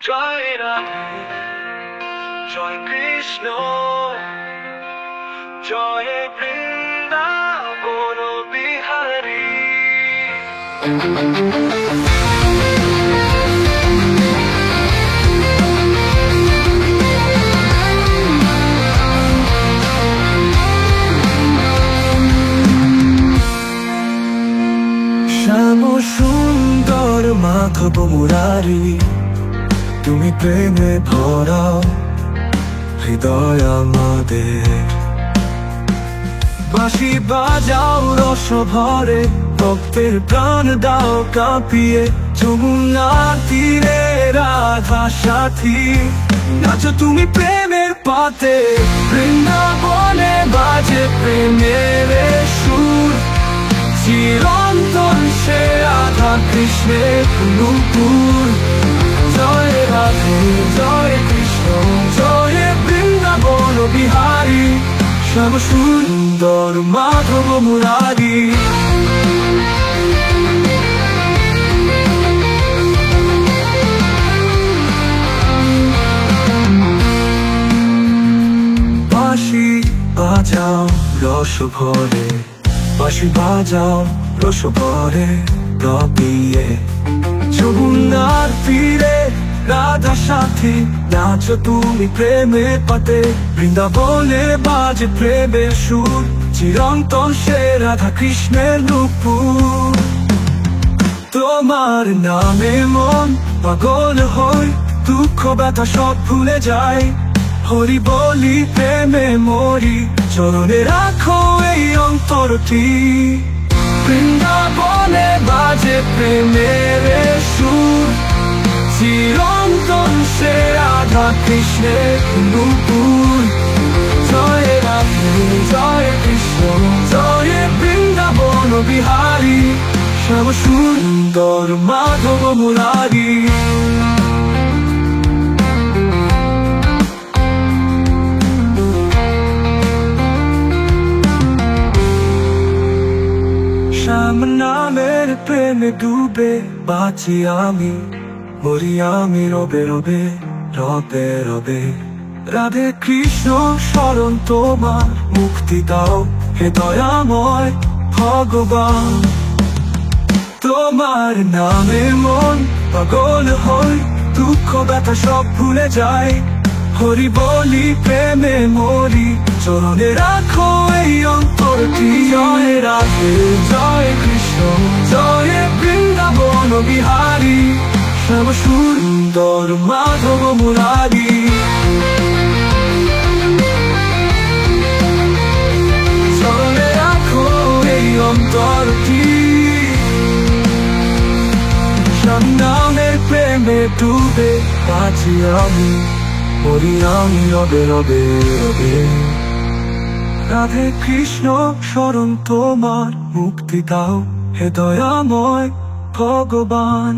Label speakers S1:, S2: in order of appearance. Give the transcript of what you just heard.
S1: জয় রাধে, জয় কৃষ্ণ, জয় বৃন্দাবন বিহারী। শ্যাম সুন্দর মাধব মুরারি, তুমি প্রেমে ভরাও হৃদয় আমাদের। বাঁশি বাজাও রস ভরে, ভক্তের প্রাণ দাও কাঁপিয়ে। যমুনার তীরে রাধা সাথী, নাচো তুমি প্রেমের পাতে। বৃন্দাবনে বাজে প্রেমের সুর, চিরন্তন সে রাধা কৃষ্ণের নূপুর। জয় রাধে, জয় কৃষ্ণ, জয় বৃন্দাবন বিহারী। শ্যাম সুন্দর মাধব মুরারি। বাঁশি বাজাও রস ভরে, বাঁশি বাজাও রস ভরে কাঁপিয়ে। যমুনার তীরে রাধা সাথী, নাচো তুমি প্রেমের পাতে। বৃন্দাবনে বাজে প্রেমের সুর, চিরন্তন সে রাধা কৃষ্ণের নূপুর। তোমার নামে মন পাগল হয়, দুঃখ ব্যথা সব ভুলে যায়। হরি বলি প্রেমে মরি, চরণে রাখো এই অন্তরটি। বৃন্দাবনে বাজে প্রেমের সুর, চিরন্তন সে রাধা কৃষ্ণের নূপুর। জয় রাধে, জয় কৃষ্ণ, জয় বৃন্দাবন বিহারী। শ্যাম সুন্দর মাধব মুরারি। শ্যাম নামের প্রেমে ডুবে বাঁচি আমি, মরি আমি রবে রবে রবে রবে। রাধে কৃষ্ণ শরণ তোমার, মুক্তি দাও হে দয়াময় ভগবান। তোমার নামে মন পাগল হয়, দুঃখ ব্যথা সব ভুলে যায়। হরি বলি প্রেমে মরি, চরণে রাখো এই অন্তরটি। জয় রাধে, জয় কৃষ্ণ, জয় বৃন্দাবন বিহারী। শ্যাম সুন্দর মাধব মুরারি। চরণে রাখো এই অন্তরটি। শ্যাম নামের প্রেমে ডুবে বাঁচি আমি, মরি আমি রবে রবে রবে। রাধে কৃষ্ণ শরণ তোমার, মুক্তি দাও হে দয়াময় ভগবান।